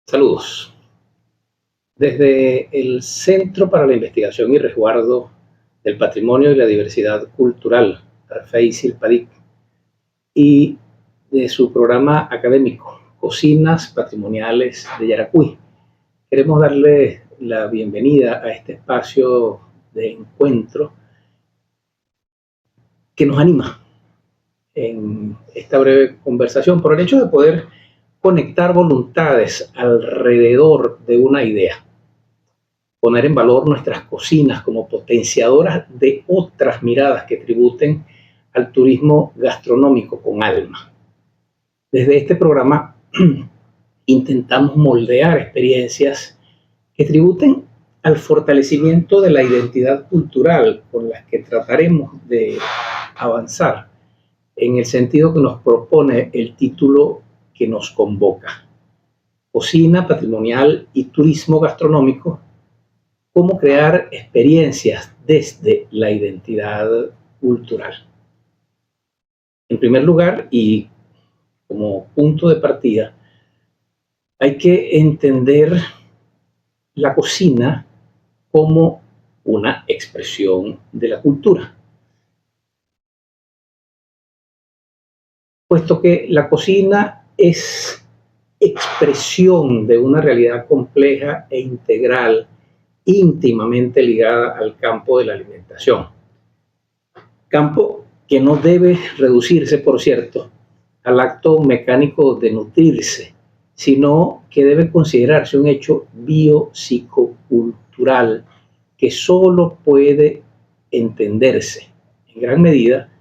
Saludos. Desde el Centro para la Investigación y Resguardo del Patrimonio y la Diversidad Cultural, Arfei Silpadic, y de su programa académico, Cocinas Patrimoniales de Yaracuy, queremos darle la bienvenida a este espacio de encuentro que nos anima en esta breve conversación por el hecho de poder conectar voluntades alrededor de una idea, poner en valor nuestras cocinas como potenciadoras de otras miradas que tributen al turismo gastronómico con alma. Desde este programa intentamos moldear experiencias que tributen al fortalecimiento de la identidad cultural con las que trataremos de avanzar en el sentido que nos propone el título que nos convoca: Cocina patrimonial y turismo gastronómico, cómo crear experiencias desde la identidad cultural. En primer lugar, y como punto de partida, hay que entender la cocina como una expresión de la cultura, puesto que la cocina es expresión de una realidad compleja e integral, íntimamente ligada al campo de la alimentación. Campo que no debe reducirse, por cierto, al acto mecánico de nutrirse, sino que debe considerarse un hecho biopsicocultural que solo puede entenderse en gran medida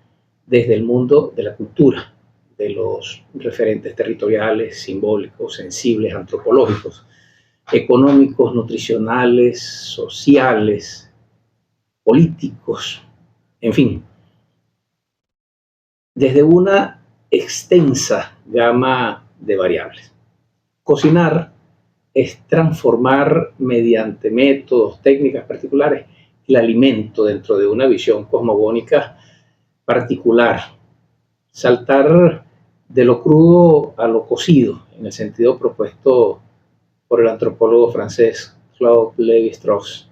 desde el mundo de la cultura, de los referentes territoriales, simbólicos, sensibles, antropológicos, económicos, nutricionales, sociales, políticos, en fin, desde una extensa gama de variables. Cocinar es transformar mediante métodos, técnicas particulares, el alimento dentro de una visión cosmogónica particular. Saltar de lo crudo a lo cocido, en el sentido propuesto por el antropólogo francés Claude Lévi-Strauss.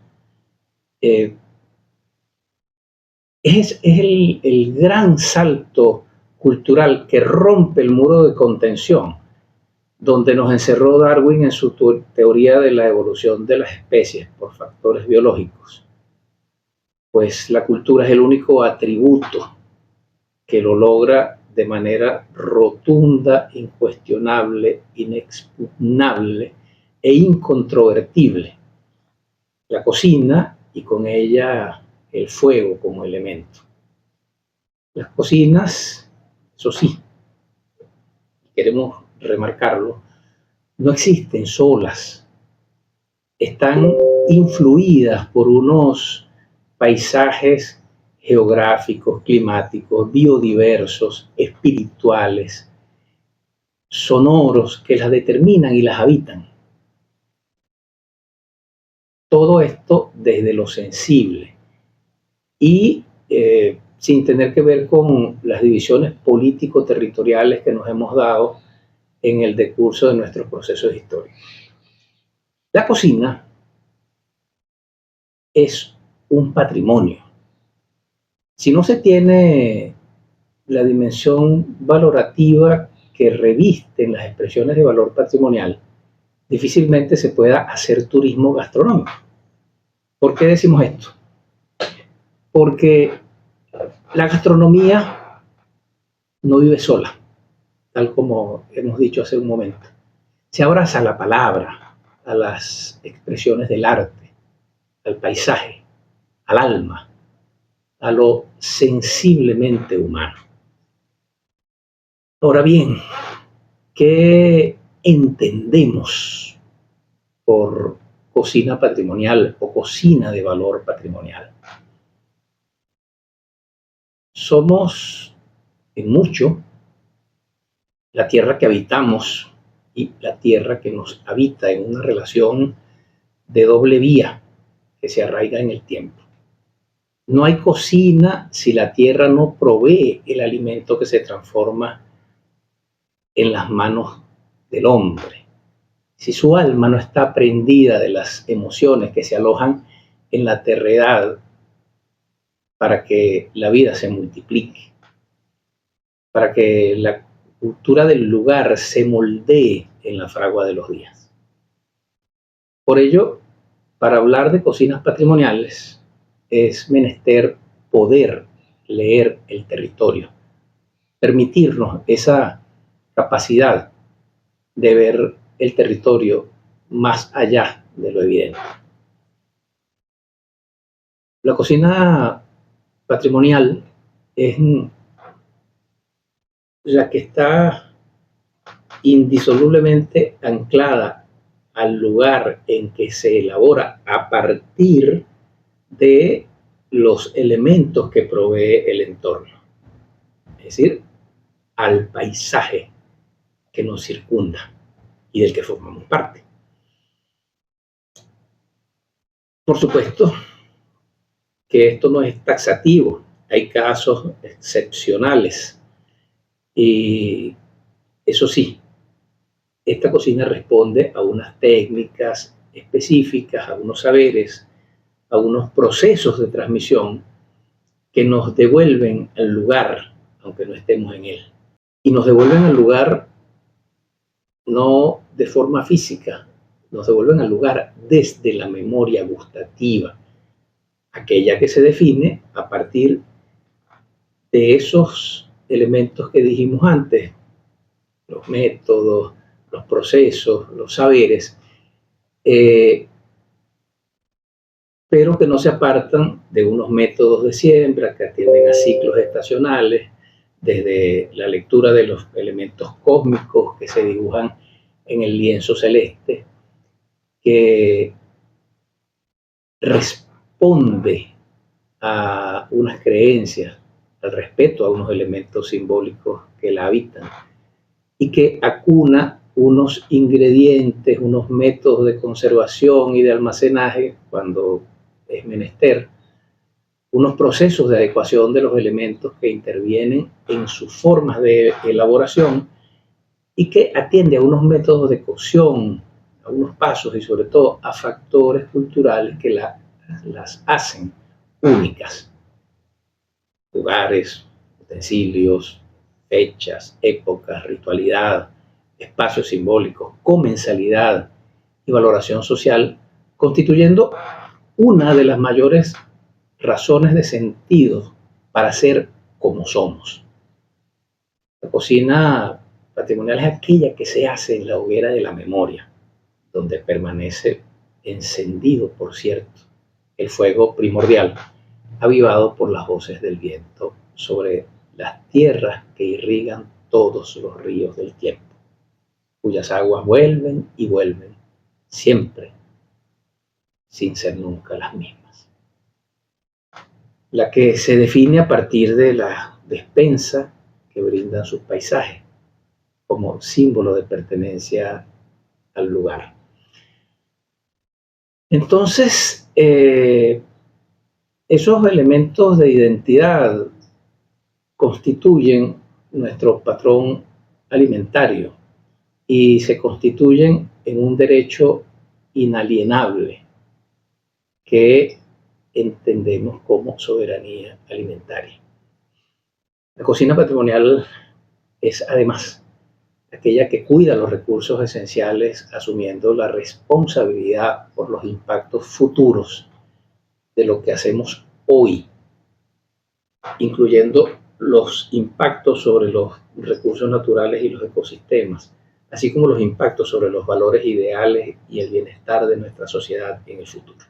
Es el gran salto cultural que rompe el muro de contención donde nos encerró Darwin en su teoría de la evolución de las especies por factores biológicos. Pues la cultura es el único atributo que lo logra de manera rotunda, incuestionable, inexpugnable e incontrovertible. La cocina y con ella el fuego como elemento. Las cocinas, eso sí, queremos remarcarlo, no existen solas. Están influidas por unos paisajes geográficos, climáticos, biodiversos, espirituales, sonoros que las determinan y las habitan. Todo esto desde lo sensible y sin tener que ver con las divisiones político-territoriales que nos hemos dado en el decurso de nuestros procesos históricos. La cocina es un patrimonio. Si no se tiene la dimensión valorativa que revisten las expresiones de valor patrimonial, difícilmente se pueda hacer turismo gastronómico. ¿Por qué decimos esto? Porque la gastronomía no vive sola, tal como hemos dicho hace un momento. Se abraza a la palabra, a las expresiones del arte, al paisaje, al alma, a lo sensiblemente humano. Ahora bien, ¿qué entendemos por cocina patrimonial o cocina de valor patrimonial? Somos en mucho la tierra que habitamos y la tierra que nos habita en una relación de doble vía que se arraiga en el tiempo. No hay cocina si la tierra no provee el alimento que se transforma en las manos del hombre. si su alma no está prendida de las emociones que se alojan en la terredad para que la vida se multiplique, para que la cultura del lugar se moldee en la fragua de los días. Por ello, para hablar de cocinas patrimoniales es menester poder leer el territorio, permitirnos esa capacidad de ver el territorio más allá de lo evidente. La cocina patrimonial es la que está indisolublemente anclada al lugar en que se elabora a partir de los elementos que provee el entorno, es decir, al paisaje que nos circunda y del que formamos parte. Por supuesto que esto no es taxativo, hay casos excepcionales y eso sí, esta cocina responde a unas técnicas específicas, a unos saberes, a unos procesos de transmisión que nos devuelven al lugar, aunque no estemos en él. Y nos devuelven al lugar no de forma física, nos devuelven al lugar desde la memoria gustativa, aquella que se define a partir de esos elementos que dijimos antes, los métodos, los procesos, los saberes, pero que no se apartan de unos métodos de siembra que atienden a ciclos estacionales, desde la lectura de los elementos cósmicos que se dibujan en el lienzo celeste, que responde a unas creencias, al respeto a unos elementos simbólicos que la habitan, y que acuna unos ingredientes, unos métodos de conservación y de almacenaje cuando es menester, unos procesos de adecuación de los elementos que intervienen en sus formas de elaboración y que atiende a unos métodos de cocción, a unos pasos y sobre todo a factores culturales que las hacen únicas. Lugares, utensilios, fechas, épocas, ritualidad, espacios simbólicos, comensalidad y valoración social, constituyendo una de las mayores razones de sentido para ser como somos. La cocina patrimonial es aquella que se hace en la hoguera de la memoria, donde permanece encendido, por cierto, el fuego primordial, avivado por las voces del viento sobre las tierras que irrigan todos los ríos del tiempo, cuyas aguas vuelven y vuelven, siempre, sin ser nunca las mismas. La que se define a partir de la despensa que brindan sus paisajes, como símbolo de pertenencia al lugar. Entonces, esos elementos de identidad constituyen nuestro patrón alimentario y se constituyen en un derecho inalienable que entendemos como soberanía alimentaria. La cocina patrimonial es además aquella que cuida los recursos esenciales asumiendo la responsabilidad por los impactos futuros de lo que hacemos hoy, incluyendo los impactos sobre los recursos naturales y los ecosistemas, así como los impactos sobre los valores ideales y el bienestar de nuestra sociedad en el futuro.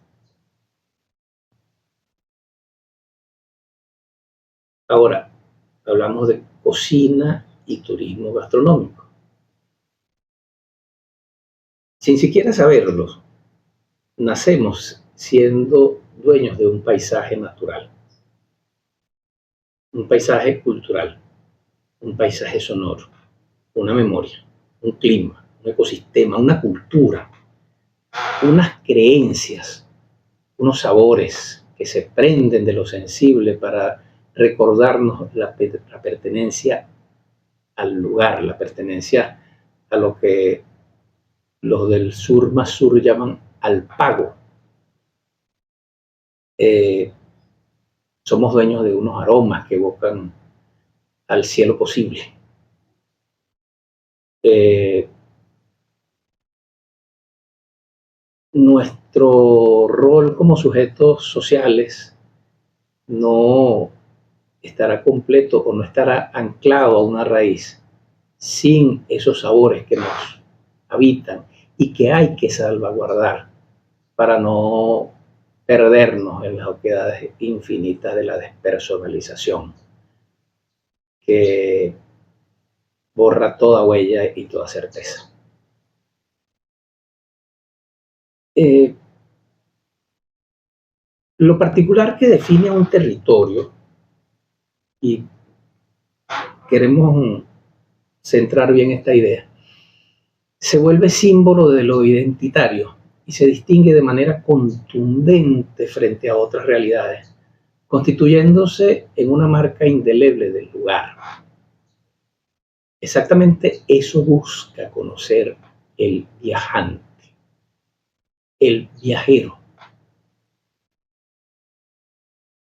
Ahora, hablamos de cocina y turismo gastronómico. Sin siquiera saberlo, nacemos siendo dueños de un paisaje natural, un paisaje cultural, un paisaje sonoro, una memoria, un clima, un ecosistema, una cultura, unas creencias, unos sabores que se prenden de lo sensible para recordarnos la pertenencia al lugar, la pertenencia a lo que los del sur más sur llaman alpago. Somos dueños de unos aromas que evocan al cielo posible. Nuestro rol como sujetos sociales no estará completo o no estará anclado a una raíz sin esos sabores que nos habitan y que hay que salvaguardar para no perdernos en las oquedades infinitas de la despersonalización que borra toda huella y toda certeza. Lo particular que define a un territorio, y queremos centrar bien esta idea, se vuelve símbolo de lo identitario y se distingue de manera contundente frente a otras realidades, constituyéndose en una marca indeleble del lugar. Exactamente eso busca conocer el viajante, el viajero,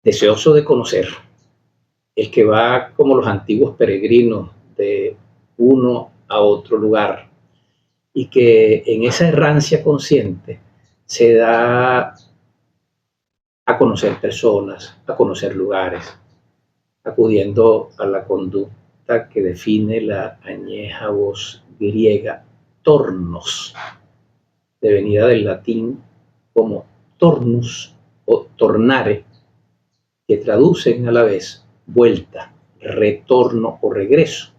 deseoso de conocer, el que va como los antiguos peregrinos de uno a otro lugar y que en esa errancia consciente se da a conocer personas, a conocer lugares, acudiendo a la conducta que define la añeja voz griega tornos, devenida del latín como tornus o tornare, que traducen a la vez vuelta, retorno o regreso,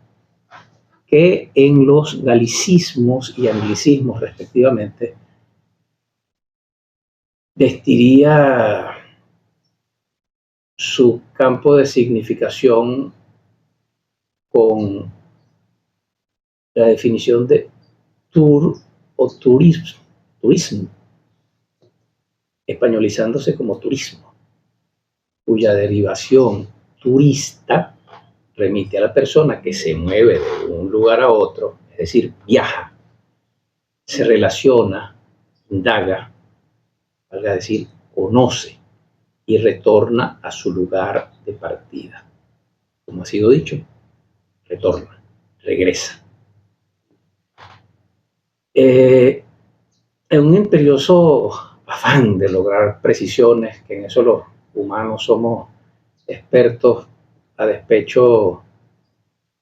que en los galicismos y anglicismos respectivamente vestiría su campo de significación con la definición de tour o turismo, españolizándose como turismo, cuya derivación turista remite a la persona que se mueve de un lugar a otro, es decir, viaja, se relaciona, indaga, valga decir, conoce y retorna a su lugar de partida. Como ha sido dicho, retorna, regresa. En un imperioso afán de lograr precisiones, que en eso los humanos somos expertos a despecho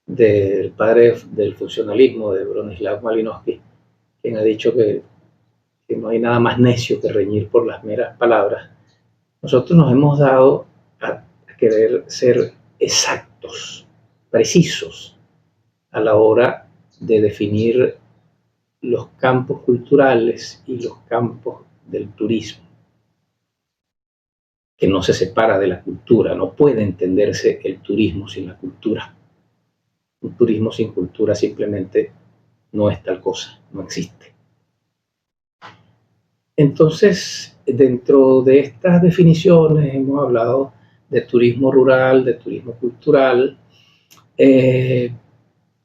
del padre del funcionalismo, de Bronislaw Malinowski, quien ha dicho que no hay nada más necio que reñir por las meras palabras. Nosotros nos hemos dado a querer ser exactos, precisos, a la hora de definir los campos culturales y los campos del turismo, que no se separa de la cultura. No puede entenderse el turismo sin la cultura. Un turismo sin cultura simplemente no es tal cosa, no existe. Entonces, dentro de estas definiciones hemos hablado de turismo rural, de turismo cultural,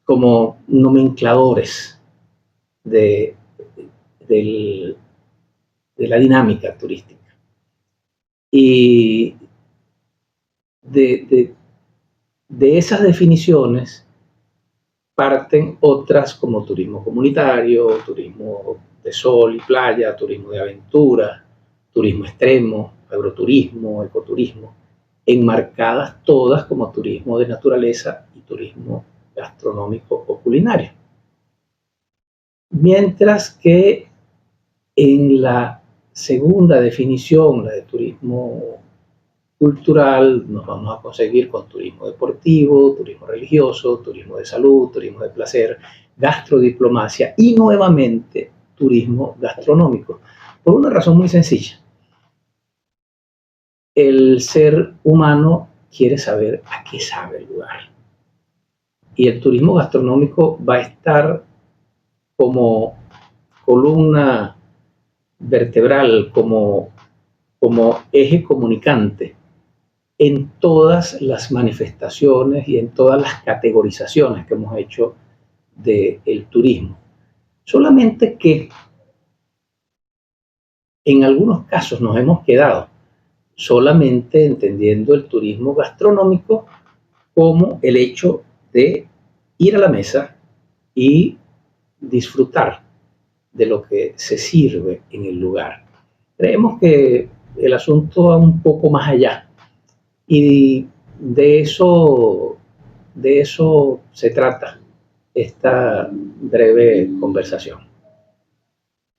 como nomencladores de la dinámica turística. Y de esas definiciones parten otras como turismo comunitario, turismo de sol y playa, turismo de aventura, turismo extremo, agroturismo, ecoturismo, enmarcadas todas como turismo de naturaleza y turismo gastronómico o culinario. Mientras que en la segunda definición, la de turismo cultural, nos vamos a conseguir con turismo deportivo, turismo religioso, turismo de salud, turismo de placer, gastrodiplomacia y nuevamente turismo gastronómico, por una razón muy sencilla. El ser humano quiere saber a qué sabe el lugar. Y el turismo gastronómico va a estar como columna vertebral, como eje comunicante en todas las manifestaciones y en todas las categorizaciones que hemos hecho del turismo. Solamente que en algunos casos nos hemos quedado solamente entendiendo el turismo gastronómico como el hecho de ir a la mesa y disfrutar de lo que se sirve en el lugar. Creemos que el asunto va un poco más allá y de eso se trata esta breve conversación.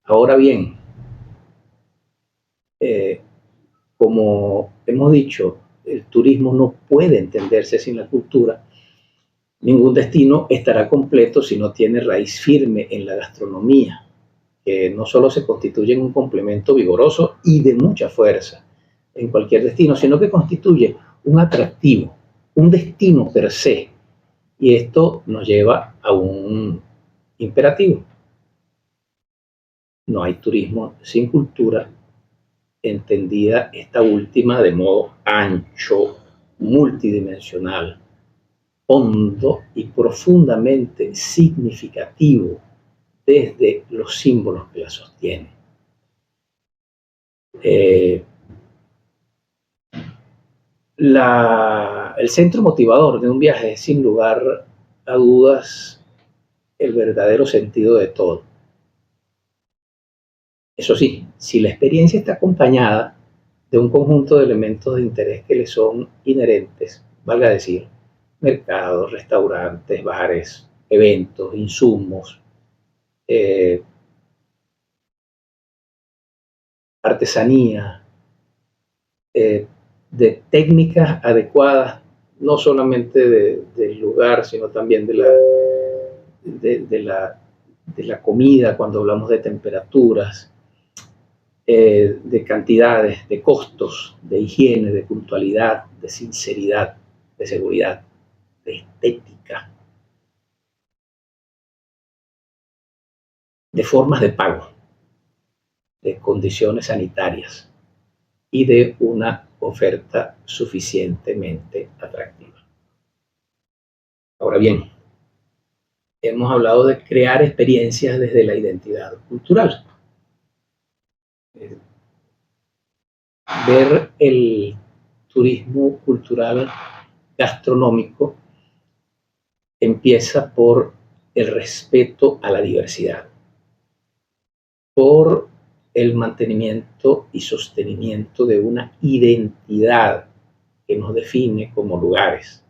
Ahora bien, eh, como hemos dicho, el turismo no puede entenderse sin la cultura. Ningún destino estará completo si no tiene raíz firme en la gastronomía, que no solo se constituye en un complemento vigoroso y de mucha fuerza en cualquier destino, sino que constituye un atractivo, un destino per se. Y esto nos lleva a un imperativo. No hay turismo sin cultura, entendida esta última de modo ancho, multidimensional, hondo y profundamente significativo desde los símbolos que la sostienen. Eh, el centro motivador de un viaje es, sin lugar a dudas, el verdadero sentido de todo. Eso sí, si la experiencia está acompañada de un conjunto de elementos de interés que le son inherentes, valga decir, mercados, restaurantes, bares, eventos, insumos, eh, artesanía, de técnicas adecuadas, no solamente del lugar, sino también de la comida, cuando hablamos de temperaturas, de cantidades, de costos, de higiene, de puntualidad, de sinceridad, de seguridad, de estética, de formas de pago, de condiciones sanitarias y de una oferta suficientemente atractiva. Ahora bien, hemos hablado de crear experiencias desde la identidad cultural. Ver el turismo cultural gastronómico empieza por el respeto a la diversidad, por el mantenimiento y sostenimiento de una identidad que nos define como lugares,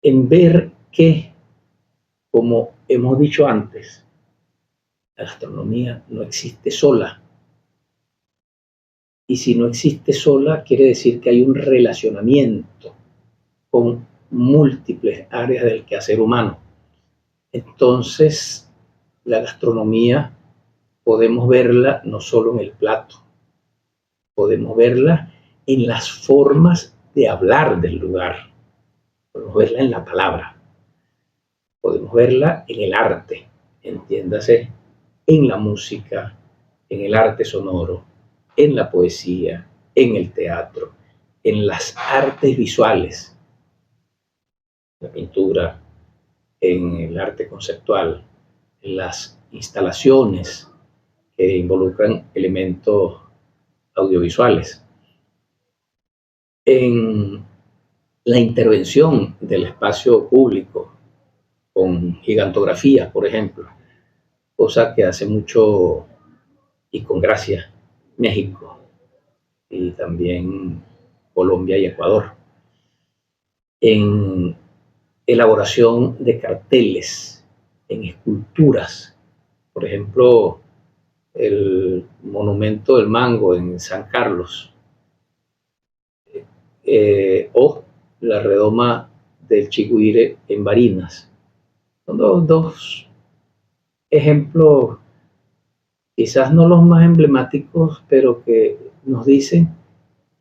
en ver que, como hemos dicho antes, la gastronomía no existe sola. Y si no existe sola, quiere decir que hay un relacionamiento con múltiples áreas del quehacer humano. Entonces, la gastronomía podemos verla no solo en el plato, podemos verla en las formas de hablar del lugar, podemos verla en la palabra, podemos verla en el arte, entiéndase, en la música, en el arte sonoro, en la poesía, en el teatro, en las artes visuales, la pintura, en el arte conceptual, en las instalaciones que involucran elementos audiovisuales, en la intervención del espacio público con gigantografías, por ejemplo, cosa que hace mucho y con gracia México y también Colombia y Ecuador, en elaboración de carteles, en esculturas, por ejemplo, el monumento del mango en San Carlos, o la redoma del Chigüire en Barinas. Son dos ejemplos, quizás no los más emblemáticos, pero que nos dicen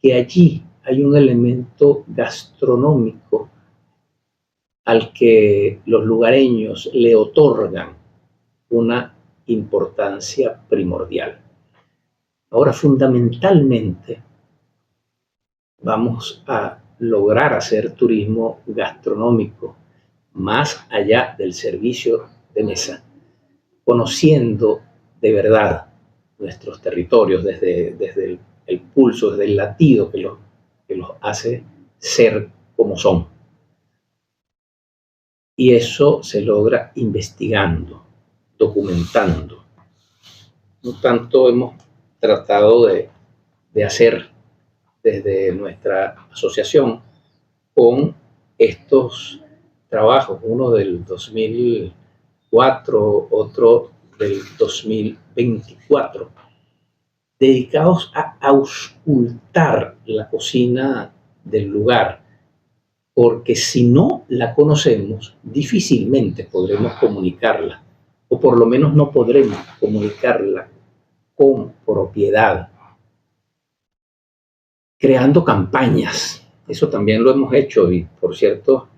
que allí hay un elemento gastronómico al que los lugareños le otorgan una importancia primordial. Ahora, fundamentalmente, vamos a lograr hacer turismo gastronómico más allá del servicio de mesa, conociendo de verdad nuestros territorios desde el pulso, desde el latido que los hace ser como son. Y eso se logra investigando, documentando. No tanto hemos tratado de hacer desde nuestra asociación con estos trabajos, uno del 2004, otro del 2024, dedicados a auscultar la cocina del lugar, porque si no la conocemos, difícilmente podremos comunicarla, o por lo menos no podremos comunicarla con propiedad, creando campañas. Eso también lo hemos hecho y, por cierto,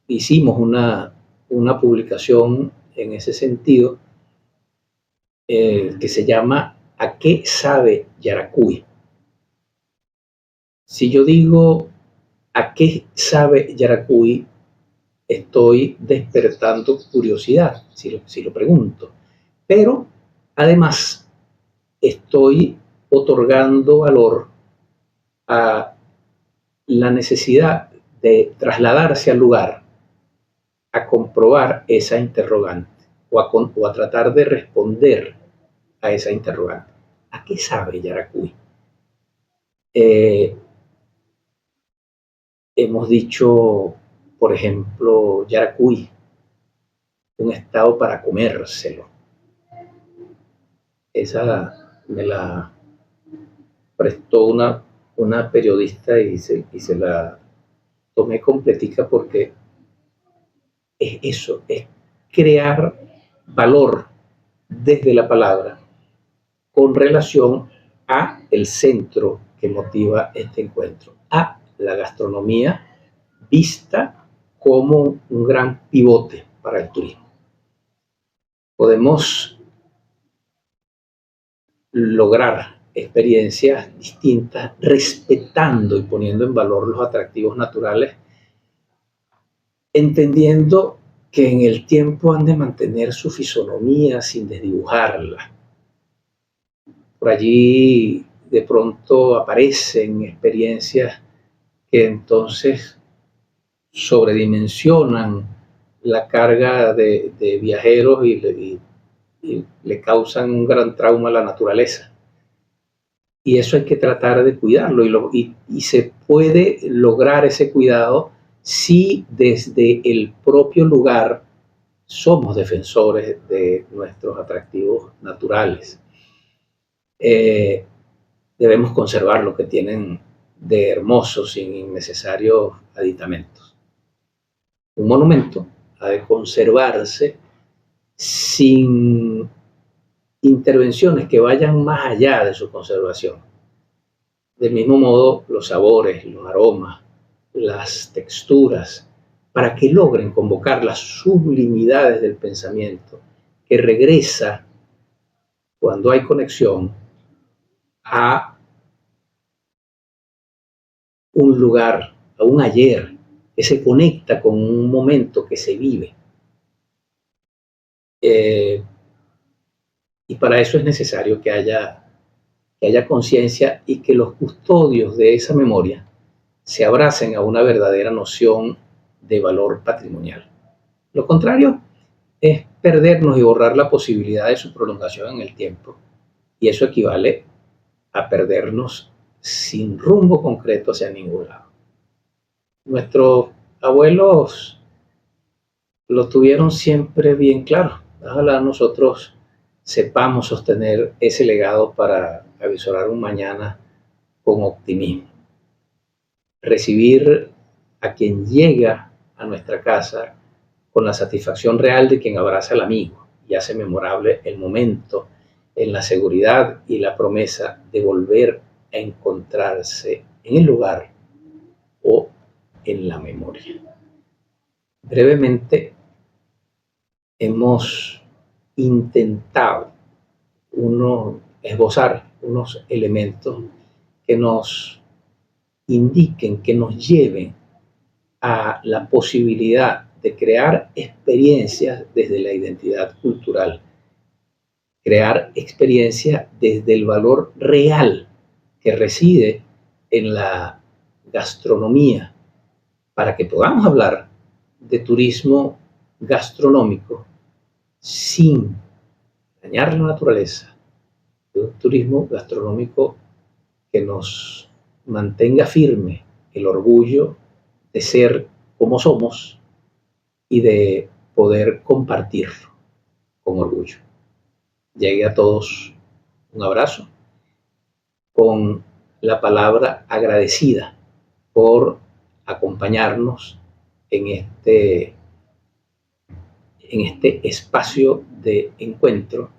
hicimos una publicación en ese sentido que se llama ¿A qué sabe Yaracuy? Si yo digo ¿a qué sabe Yaracuy? Estoy despertando curiosidad, si lo pregunto. Pero además estoy otorgando valor a la necesidad de trasladarse al lugar a comprobar esa interrogante o a tratar de responder a esa interrogante. ¿A qué sabe Yaracuy? Hemos dicho, por ejemplo, Yaracuy, un estado para comérselo. Esa me la prestó una periodista y se la tomé completica porque es eso, es crear valor desde la palabra con relación a el centro que motiva este encuentro, a la gastronomía vista como un gran pivote para el turismo. Podemos lograr experiencias distintas respetando y poniendo en valor los atractivos naturales, entendiendo que en el tiempo han de mantener su fisonomía sin desdibujarla. Por allí de pronto aparecen experiencias que entonces sobredimensionan la carga de viajeros y le causan un gran trauma a la naturaleza. Y eso hay que tratar de cuidarlo y se puede lograr ese cuidado si desde el propio lugar somos defensores de nuestros atractivos naturales. Debemos conservar lo que tienen de hermoso sin innecesarios aditamentos. Un monumento ha de conservarse sin intervenciones que vayan más allá de su conservación. Del mismo modo, los sabores, los aromas, las texturas, para que logren convocar las sublimidades del pensamiento, que regresa cuando hay conexión a un lugar, a un ayer, que se conecta con un momento que se vive. Y para eso es necesario que haya conciencia y que los custodios de esa memoria se abracen a una verdadera noción de valor patrimonial. Lo contrario es perdernos y borrar la posibilidad de su prolongación en el tiempo. Y eso equivale a perdernos sin rumbo concreto hacia ningún lado. Nuestros abuelos lo tuvieron siempre bien claro. Ojalá nosotros sepamos sostener ese legado para avisorar un mañana con optimismo. Recibir a quien llega a nuestra casa con la satisfacción real de quien abraza al amigo y hace memorable el momento en la seguridad y la promesa de volver a encontrarse en el lugar o en la memoria. Brevemente, hemos intentado esbozar unos elementos que nos indiquen, que nos lleven a la posibilidad de crear experiencias desde la identidad cultural, crear experiencias desde el valor real que reside en la gastronomía, para que podamos hablar de turismo gastronómico sin dañar la naturaleza, de un turismo gastronómico que nos mantenga firme el orgullo de ser como somos y de poder compartirlo con orgullo. Llegue a todos un abrazo con la palabra agradecida por acompañarnos en este espacio de encuentro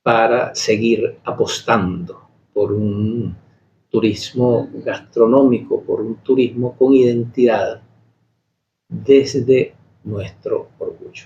para seguir apostando por un turismo gastronómico, por un turismo con identidad desde nuestro orgullo.